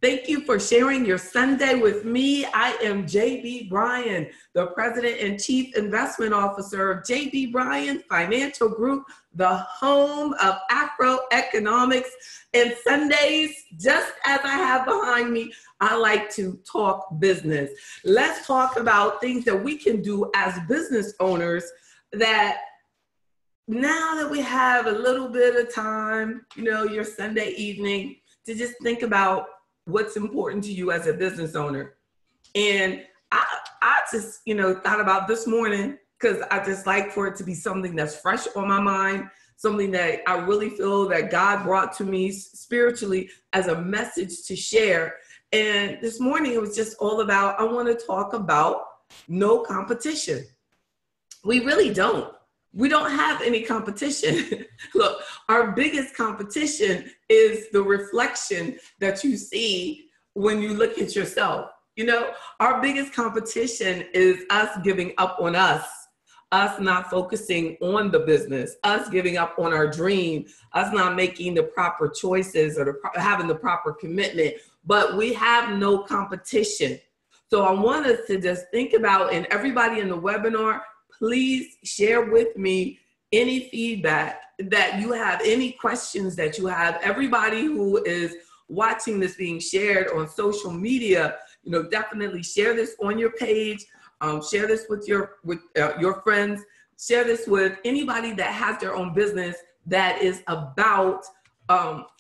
Thank you for sharing your Sunday with me. I am JB Bryan, the President and Chief Investment Officer of JB Bryan Financial Group, the home of AfroEconomics. And Sundays, just as I have behind me, I like to talk business. Let's talk about things that we can do as business owners that now that we have a little bit of time, your Sunday evening, to just think about what's important to you as a business owner. And I just, thought about this morning because I just like for it to be something that's fresh on my mind, something that I really feel that God brought to me spiritually as a message to share. And this morning it was just all about, I want to talk about no competition. We really don't. We don't have any competition. Look, our biggest competition is the reflection that you see when you look at yourself. Our biggest competition is us giving up on us not focusing on the business, us giving up on our dream, us not making the proper choices or having the proper commitment, but we have no competition. So I want us to just think about, and everybody in the webinar, please share with me any feedback that you have, any questions that you have. Everybody who is watching this being shared on social media, definitely share this on your page. Share this with your friends. Share this with anybody that has their own business that is about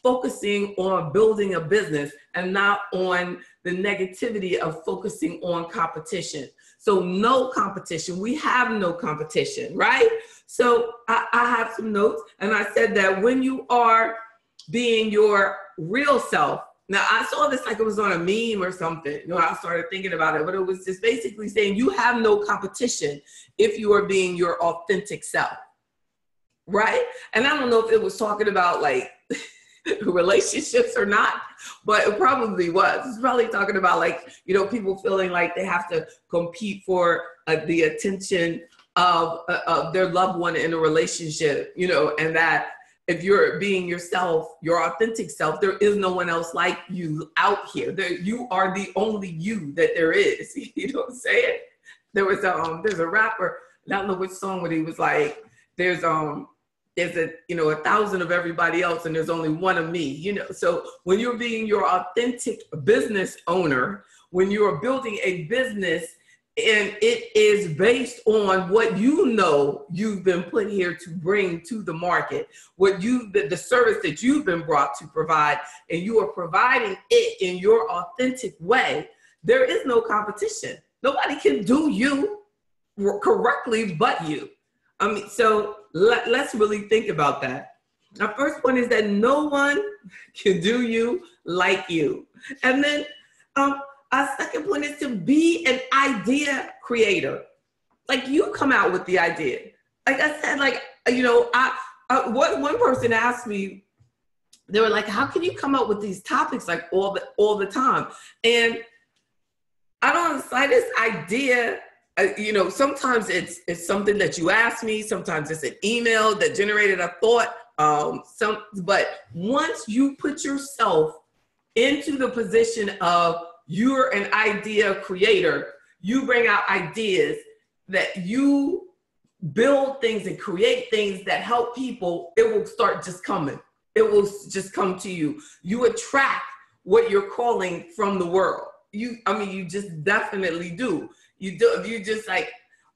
focusing on building a business and not on the negativity of focusing on competition. So no competition. We have no competition, right? So I have some notes, and I said that when you are being your real self. Now, I saw this like it was on a meme or something. I started thinking about it, but it was just basically saying you have no competition if you are being your authentic self, right? And I don't know if it was talking about like relationships or not, but it probably was. It's probably talking about people feeling like they have to compete for the attention of their loved one in a relationship, and that if you're being yourself, your authentic self, there is no one else like you out here. You are the only you that there is. You know what I'm saying? There's a rapper, I don't know which song, but he was like, there's 1,000 of everybody else and there's only one of me, So when you're being your authentic business owner, when you are building a business and it is based on what you've been put here to bring to the market, the service that you've been brought to provide, and you are providing it in your authentic way, there is no competition. Nobody can do you correctly but you. So let's really think about that. Our first point is that no one can do you like you. And then our second point is to be an idea creator. Like, you come out with the idea. Like I said, one person asked me, they were like, how can you come up with these topics like all the time? And I don't have the slightest idea. Sometimes it's something that you ask me. Sometimes it's an email that generated a thought. But once you put yourself into the position of you're an idea creator, you bring out ideas, that you build things and create things that help people, it will start just coming. It will just come to you. You attract what you're calling from the world. You just definitely do. You do. If you just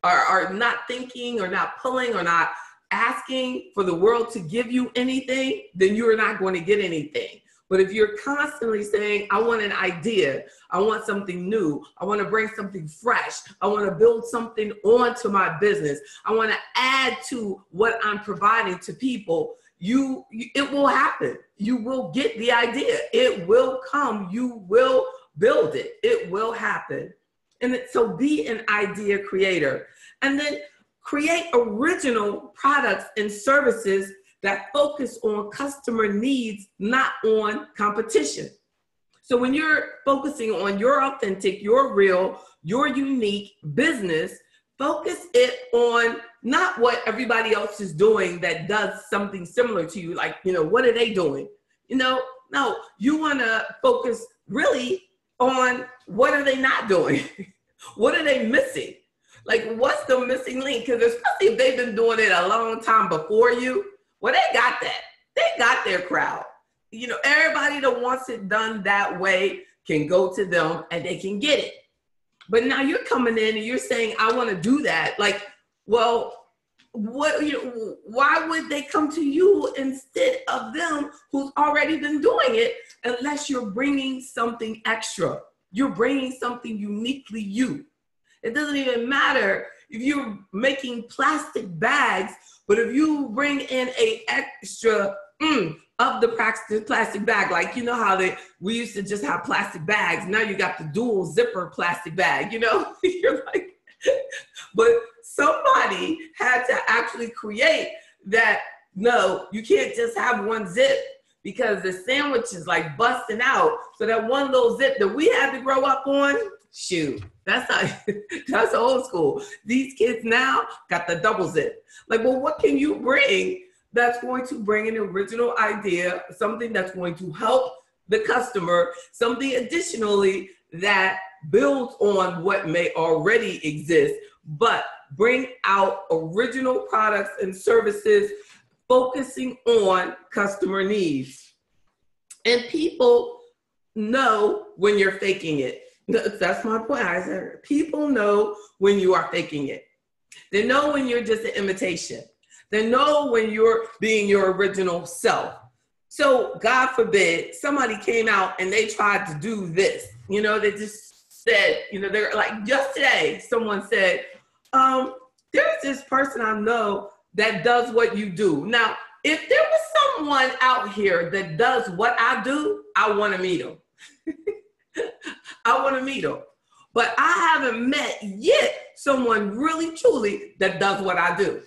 are not thinking or not pulling or not asking for the world to give you anything, then you're not going to get anything. But if you're constantly saying, I want an idea, I want something new, I want to bring something fresh, I want to build something onto my business, I want to add to what I'm providing to people, it will happen. You will get the idea. It will come. You will build it. It will happen. So be an idea creator. And then create original products and services that focus on customer needs, not on competition. So when you're focusing on your authentic, your real, your unique business, focus it on not what everybody else is doing that does something similar to you. Like, what are they doing? No, you want to focus really on what are they not doing? What are they missing? Like, what's the missing link? Because especially if they've been doing it a long time before you, well, they got that. They got their crowd. You know, everybody that wants it done that way can go to them and they can get it. But now you're coming in and you're saying, I want to do that. Like, well, what, you know, why would they come to you instead of them who's already been doing it, unless you're bringing something extra? You're bringing something uniquely you. It doesn't even matter if you're making plastic bags, but if you bring in a extra of the plastic bag, like, you know how we used to just have plastic bags. Now you got the dual zipper plastic bag, you know? You're like, but somebody had to actually create that. No, you can't just have one zip, because the sandwich is like busting out. So that one little zip that we had to grow up on, shoot, that's old school. These kids now got the double zip. Like, well, what can you bring that's going to bring an original idea, something that's going to help the customer, something additionally that builds on what may already exist, but bring out original products and services focusing on customer needs. And people know when you're faking it. That's my point. I said, people know when you are faking it. They know when you're just an imitation. They know when you're being your original self. So God forbid somebody came out and they tried to do this. You know, they just said, you know, they're like, just today, someone said, there's this person I know that does what you do. Now, if there was someone out here that does what I do, I want to meet him. I want to meet him. But I haven't met yet someone really, truly that does what I do.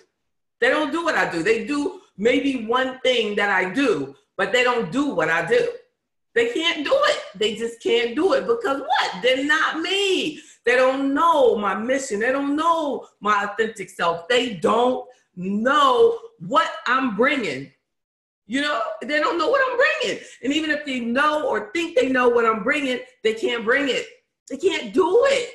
They don't do what I do. They do maybe one thing that I do, but they don't do what I do. They can't do it. They just can't do it because what? They're not me. They don't know my mission. They don't know my authentic self. They don't know what I'm bringing. You know, they don't know what I'm bringing. And even if they know or think they know what I'm bringing, they can't bring it. They can't do it.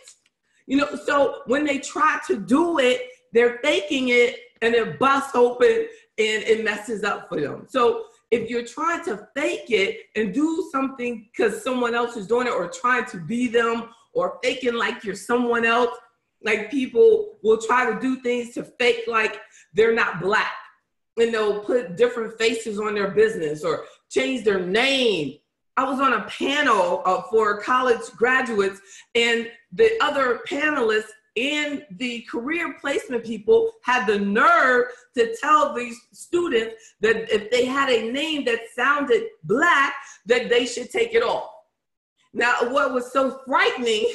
You know, so when they try to do it, they're faking it and it busts open and it messes up for them. So if you're trying to fake it and do something because someone else is doing it or trying to be them or faking like you're someone else, like people will try to do things to fake like they're not Black. And they'll put different faces on their business or change their name. I was on a panel for college graduates, and the other panelists and the career placement people had the nerve to tell these students that if they had a name that sounded Black, that they should take it off. Now, what was so frightening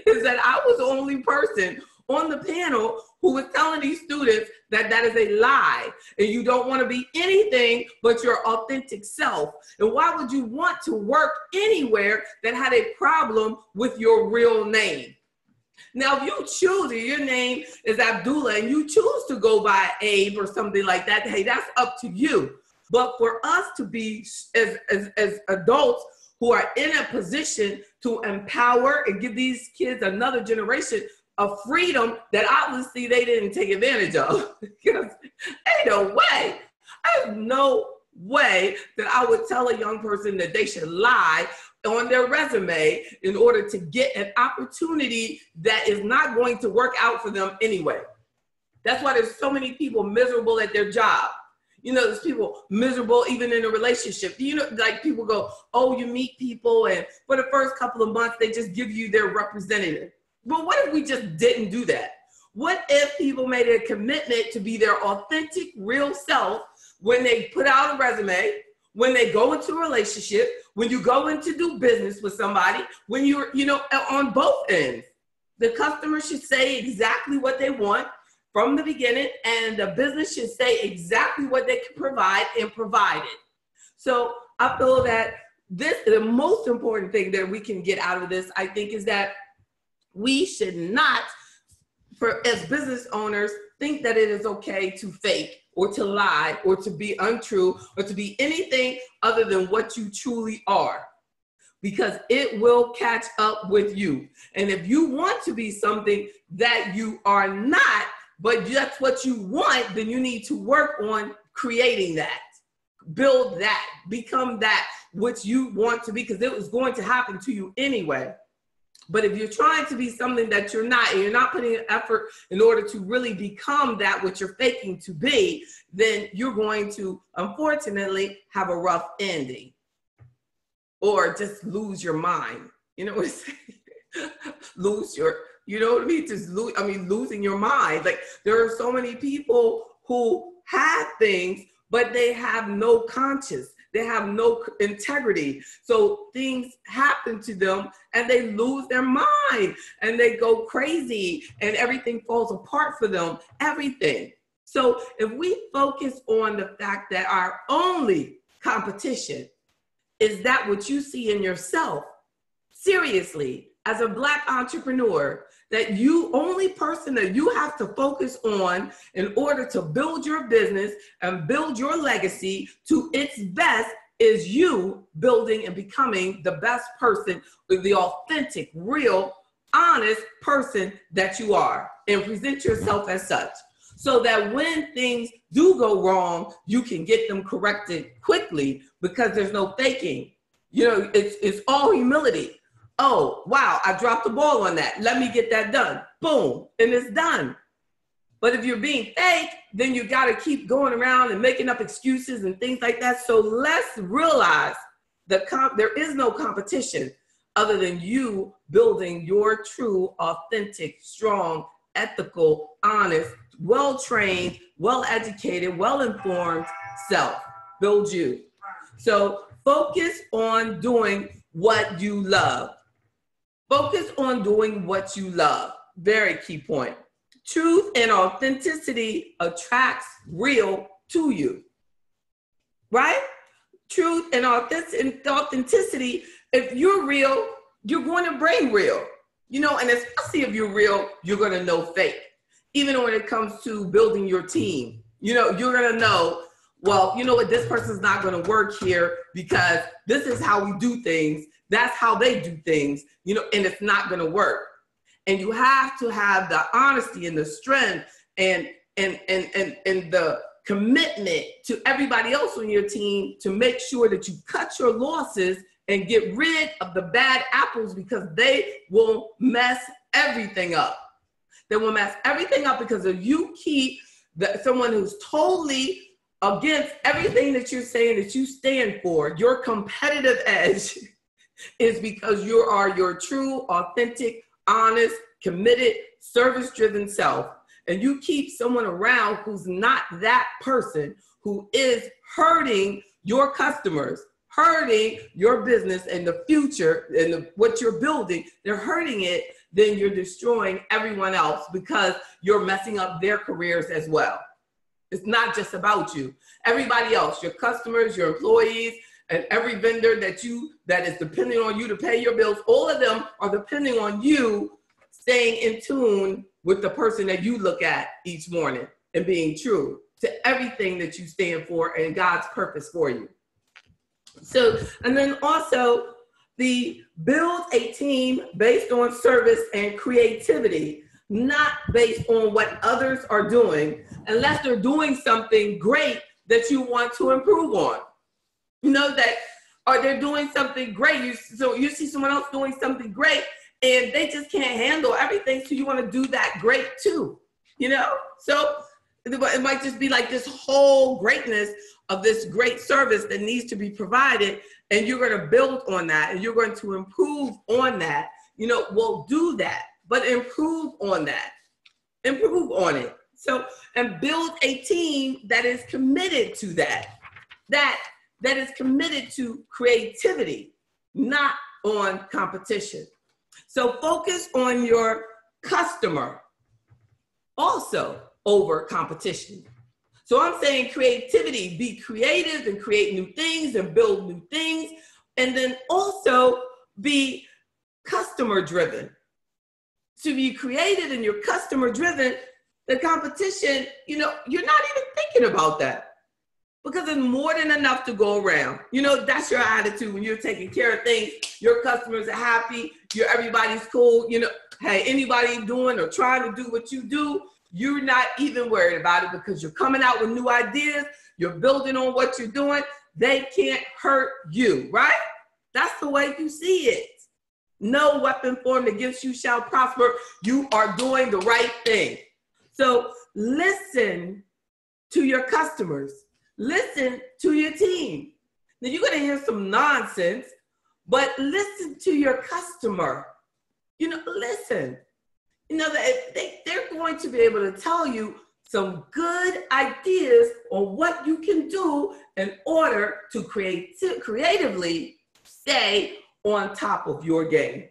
is that I was the only person on the panel who was telling these students that that is a lie and you don't want to be anything but your authentic self. And why would you want to work anywhere that had a problem with your real name? Now, if you choose, if your name is Abdullah and you choose to go by Abe or something like that, hey, that's up to you. But for us to be as adults who are in a position to empower and give these kids another generation of freedom that obviously they didn't take advantage of. Because ain't no way. I have no way that I would tell a young person that they should lie on their resume in order to get an opportunity that is not going to work out for them anyway. That's why there's so many people miserable at their job. You know, there's people miserable even in a relationship. You know, like people go, oh, you meet people and for the first couple of months, they just give you their representative. But what if we just didn't do that? What if people made a commitment to be their authentic, real self when they put out a resume, when they go into a relationship, when you go in to do business with somebody, when you're, you know, on both ends? The customer should say exactly what they want from the beginning, and the business should say exactly what they can provide and provide it. So I feel that the most important thing that we can get out of this, I think, is that we should not, as business owners, think that it is okay to fake or to lie or to be untrue or to be anything other than what you truly are. because it will catch up with you. And if you want to be something that you are not, but that's what you want, then you need to work on creating that, build that, become that which you want to be, because it was going to happen to you anyway. But if you're trying to be something that you're not, and you're not putting an effort in order to really become that which you're faking to be, then you're going to, unfortunately, have a rough ending or just lose your mind. You know what I'm saying? Lose your, you know what I mean? Just lose, losing your mind. Like, there are so many people who have things, but they have no conscience. They have no integrity. So things happen to them and they lose their mind and they go crazy and everything falls apart for them, everything. So if we focus on the fact that our only competition is that what you see in yourself, seriously, as a Black entrepreneur, that you only person that you have to focus on in order to build your business and build your legacy to its best is you building and becoming the best person, the authentic, real, honest person that you are, and present yourself as such. So that when things do go wrong, you can get them corrected quickly because there's no faking. You know, it's all humility. Oh, wow, I dropped the ball on that. Let me get that done. Boom, and it's done. But if you're being fake, then you got to keep going around and making up excuses and things like that. So let's realize that there is no competition other than you building your true, authentic, strong, ethical, honest, well-trained, well-educated, well-informed self. Build you. So focus on doing what you love. Focus on doing what you love. Very key point. Truth and authenticity attracts real to you, right? Truth and authenticity, if you're real, you're going to bring real, you know, and especially if you're real, you're going to know fake. Even when it comes to building your team, you know, you're going to know, well, you know what, this person's not going to work here because this is how we do things. That's how they do things, you know, and it's not going to work. And you have to have the honesty and the strength and the commitment to everybody else on your team to make sure that you cut your losses and get rid of the bad apples, because they will mess everything up. They will mess everything up because if you keep someone who's totally against everything that you're saying that you stand for, your competitive edge is because you are your true, authentic, honest, committed, service-driven self, and you keep someone around who's not that person, who is hurting your customers, hurting your business and the future and what you're building, they're hurting it, then you're destroying everyone else because you're messing up their careers as well. It's not just about you. Everybody else, your customers, your employees, and every vendor that is depending on you to pay your bills, all of them are depending on you staying in tune with the person that you look at each morning and being true to everything that you stand for and God's purpose for you. So, and then also build a team based on service and creativity, not based on what others are doing, unless they're doing something great that you want to improve on. You know that, or they're doing something great. So you see someone else doing something great and they just can't handle everything. So you want to do that great too, you know? So it might just be like this whole greatness of this great service that needs to be provided. And you're going to build on that and you're going to improve on that. You know, well, do that, but improve on that, improve on it. So, and build a team that is committed to that is committed to creativity, not on competition. So focus on your customer also over competition. So I'm saying creativity, be creative and create new things and build new things. And then also be customer driven. To be creative and you're customer driven, the competition, you know, you're not even thinking about that. because it's more than enough to go around. You know, that's your attitude when you're taking care of things. Your customers are happy. Everybody's cool. You know, hey, anybody doing or trying to do what you do, you're not even worried about it because you're coming out with new ideas. You're building on what you're doing. They can't hurt you, right? That's the way you see it. No weapon formed against you shall prosper. You are doing the right thing. So listen to your customers. Listen to your team. Now you're going to hear some nonsense, but listen to your customer. You know, listen. You know, they're going to be able to tell you some good ideas on what you can do in order to creatively stay on top of your game.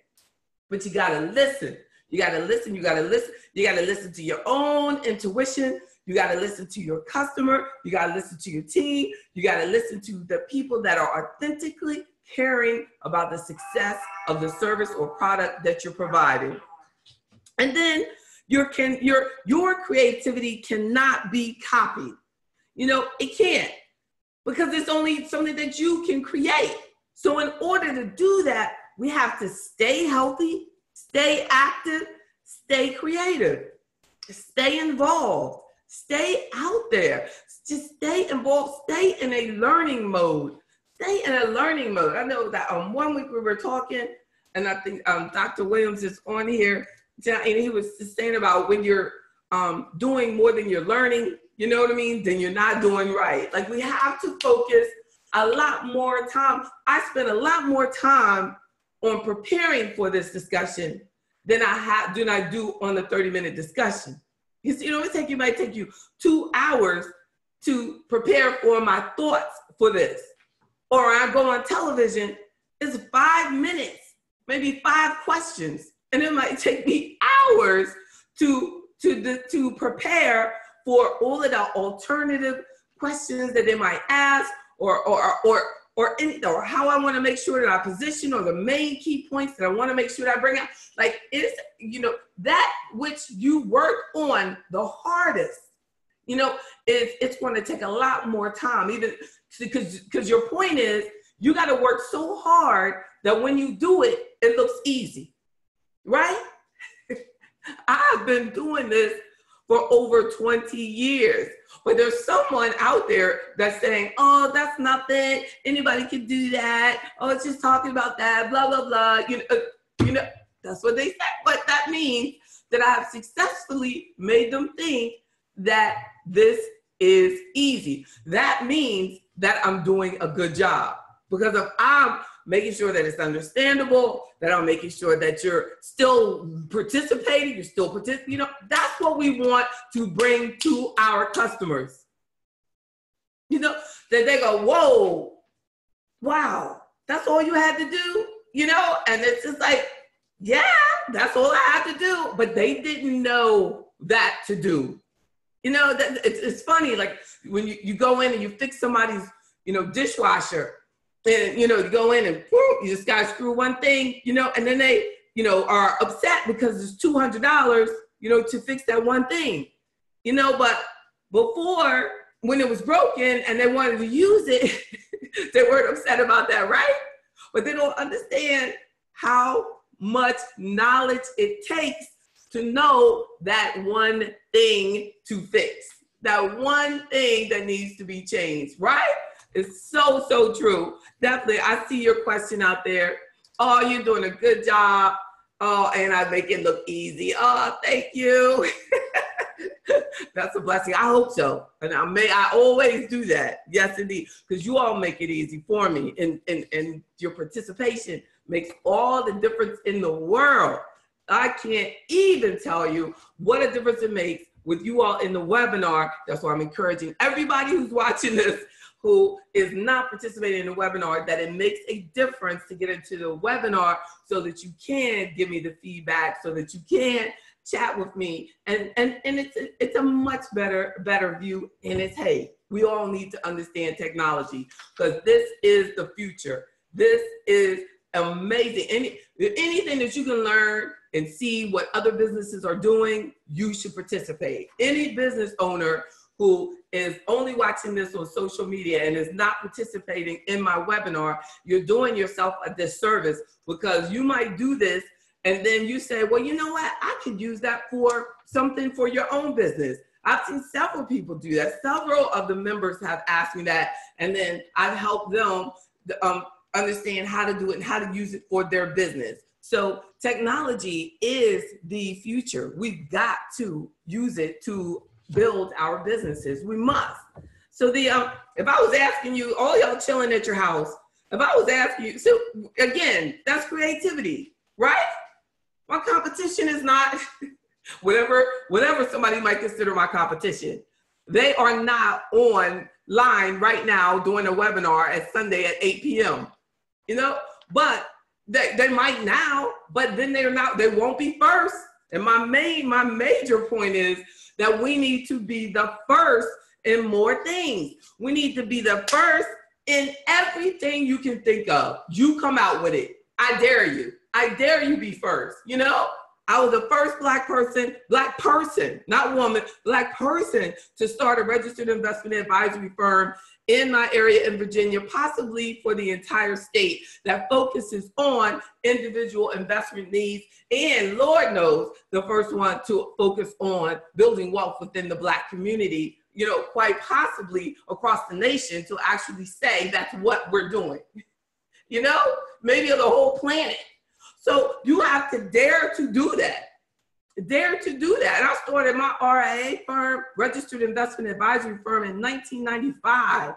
But you got to listen. You got to listen. You got to listen. You got to listen to your own intuition. You got to listen to your customer. You got to listen to your team. You got to listen to the people that are authentically caring about the success of the service or product that you're providing. And then your creativity cannot be copied. You know, it can't, because it's only something that you can create. So in order to do that, we have to stay healthy, stay active, stay creative, stay involved, stay out there, just stay involved, stay in a learning mode, stay in a learning mode. I know that 1 week we were talking, and I think Dr. Williams is on here, and he was just saying about when you're doing more than you're learning, you know what I mean, then you're not doing right. Like, we have to focus a lot more time. I spend a lot more time on preparing for this discussion than I do on the 30-minute discussion. You see, it might take you 2 hours to prepare for my thoughts for this. Or I go on television, it's 5 minutes, maybe 5 questions, and it might take me hours to prepare for all of the alternative questions that they might ask, or how I want to make sure that I position, or the main key points that I want to make sure that I bring out. Like, it's, that which you work on the hardest, it's going to take a lot more time, even because your point is, you got to work so hard that when you do it, it looks easy, right? I've been doing this for over 20 years. But there's someone out there that's saying, oh, that's nothing. Anybody can do that. Oh, it's just talking about that, blah, blah, blah. That's what they say. But that means that I have successfully made them think that this is easy. That means that I'm doing a good job. Because if I'm making sure that it's understandable, that I'm making sure that you're still participating, that's what we want to bring to our customers. That they go, whoa, wow, that's all you had to do, and it's just like, yeah, that's all I had to do, but they didn't know that to do. That it's funny, like when you go in and you fix somebody's, dishwasher, and, you go in and whoop, you just got to screw one thing, and then they, are upset because it's $200, to fix that one thing, but before, when it was broken and they wanted to use it, they weren't upset about that, right? But they don't understand how much knowledge it takes to know that one thing to fix, that one thing that needs to be changed, right? It's so, so true. Definitely. I see your question out there. Oh, you're doing a good job. Oh, and I make it look easy. Oh, thank you. That's a blessing. I hope so. And I always do that. Yes, indeed. Because you all make it easy for me. And your participation makes all the difference in the world. I can't even tell you what a difference it makes with you all in the webinar. That's why I'm encouraging everybody who's watching this, who is not participating in the webinar, that it makes a difference to get into the webinar so that you can give me the feedback, so that you can chat with me. And it's a much better view. And it's, hey, we all need to understand technology, because this is the future. This is amazing. Anything that you can learn and see what other businesses are doing, you should participate. Any business owner who is only watching this on social media and is not participating in my webinar, you're doing yourself a disservice, because you might do this and then you say, well, you know what? I could use that for something for your own business. I've seen several people do that. Several of the members have asked me that, and then I've helped them understand how to do it and how to use it for their business. So technology is the future. We've got to use it to build our businesses. We must. So if I was asking you, all y'all chilling at your house, if I was asking you, so again, that's creativity, right? My competition is not whatever somebody might consider my competition. They are not online right now doing a webinar at Sunday at 8 p.m. You know, but they might now, but then they won't be first. And my major point is that we need to be the first in more things. We need to be the first in everything you can think of. You come out with it. I dare you. I dare you be first. You know, I was the first black person, not woman, black person to start a registered investment advisory firm in my area in Virginia, possibly for the entire state, that focuses on individual investment needs. And Lord knows, the first one to focus on building wealth within the Black community, you know, quite possibly across the nation, to actually say that's what we're doing, you know, maybe of the whole planet. So you have to dare to do that. Dare to do that. And I started my RIA firm, registered investment advisory firm, in 1995.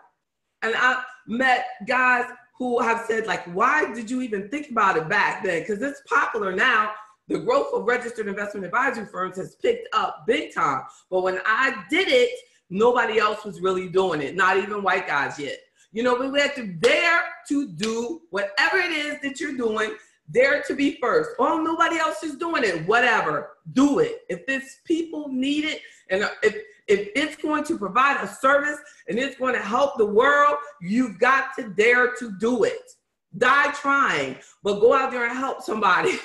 And I met guys who have said, like, why did you even think about it back then? Because it's popular now. The growth of registered investment advisory firms has picked up big time. But when I did it, nobody else was really doing it, not even white guys yet. You know, but we have to dare to do whatever it is that you're doing. Dare to be first. Oh, nobody else is doing it. Whatever. Do it. If it's people need it, and if it's going to provide a service and it's going to help the world, you've got to dare to do it. Die trying, but go out there and help somebody.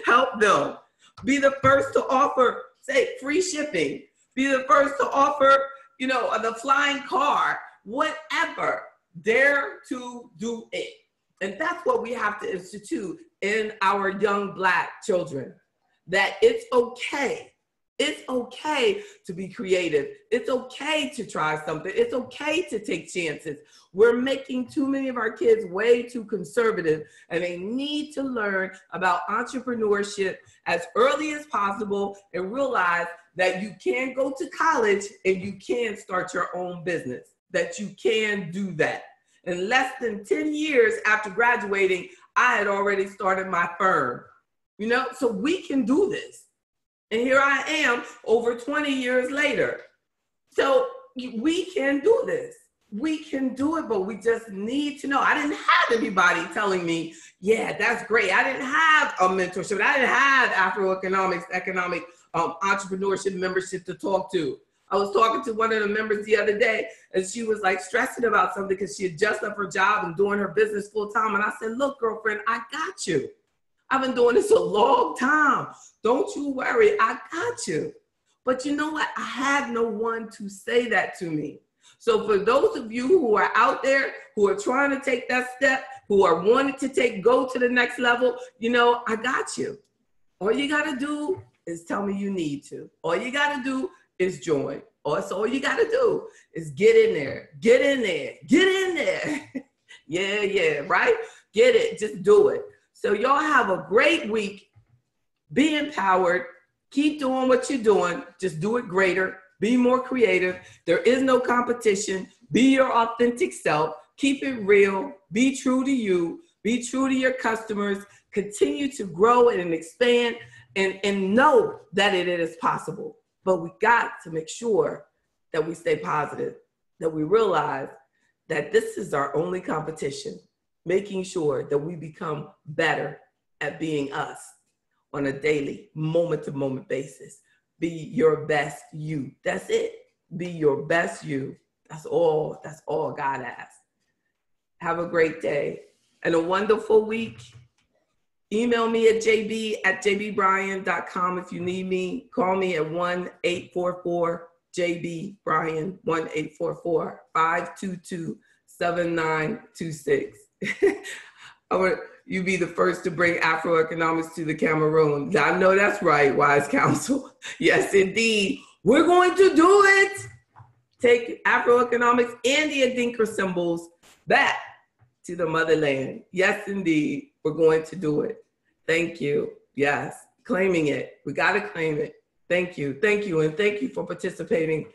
Help them. Be the first to offer, say, free shipping. Be the first to offer, you know, the flying car. Whatever. Dare to do it. And that's what we have to institute in our young Black children, that it's okay. It's okay to be creative. It's okay to try something. It's okay to take chances. We're making too many of our kids way too conservative, and they need to learn about entrepreneurship as early as possible and realize that you can go to college and you can start your own business, that you can do that. In less than 10 years after graduating, I had already started my firm, you know, so we can do this. And here I am over 20 years later. So we can do this. We can do it, but we just need to know. I didn't have anybody telling me, yeah, that's great. I didn't have a mentorship. I didn't have AfroEconomics, economic entrepreneurship membership to talk to. I was talking to one of the members the other day, and she was like stressing about something because she had just left her job and doing her business full time. And I said, look, girlfriend, I got you. I've been doing this a long time. Don't you worry, I got you. But you know what? I had no one to say that to me. So for those of you who are out there, who are trying to take that step, who are wanting to go to the next level, you know, I got you. All you got to do is tell me you need to. All you got to do is join. So all you got to do is get in there, get in there, get in there. Yeah, right? Get it, just do it. So y'all have a great week. Be empowered. Keep doing what you're doing. Just do it greater. Be more creative. There is no competition. Be your authentic self. Keep it real. Be true to you. Be true to your customers. Continue to grow and expand, and know that it is possible. But we got to make sure that we stay positive, that we realize that this is our only competition, making sure that we become better at being us on a daily, moment-to-moment basis. Be your best you. That's it. Be your best you. That's all God asks. Have a great day and a wonderful week. Email me at jb@jbbryan.com if you need me. Call me at 1-844 JB Bryan, 1-844-522-7926. I want you be the first to bring AfroEconomics to the Cameroon. I know that's right, wise counsel. Yes, indeed. We're going to do it. Take AfroEconomics and the Adinka symbols back to the motherland. Yes, indeed. We're going to do it. Thank you. Yes, claiming it. We got to claim it. Thank you. Thank you. And thank you for participating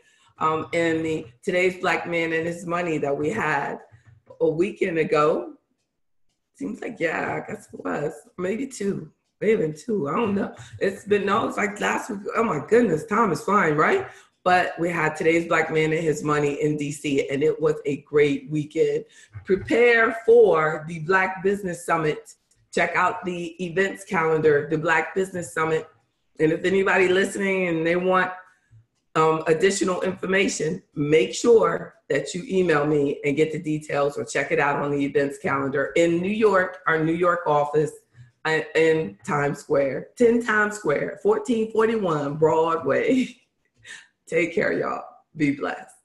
in the Today's Black Man and His Money that we had a weekend ago. Seems like, yeah, I guess it was. Maybe two. Maybe two. I don't know. It's like last week. Oh my goodness, time is flying, right? But we had Today's Black Man and His Money in DC, and it was a great weekend. Prepare for the Black Business Summit. Check out the events calendar, the Black Business Summit. And if anybody listening and they want additional information, make sure that you email me and get the details or check it out on the events calendar in New York, our New York office in Times Square, 10 Times Square, 1441 Broadway. Take care, y'all. Be blessed.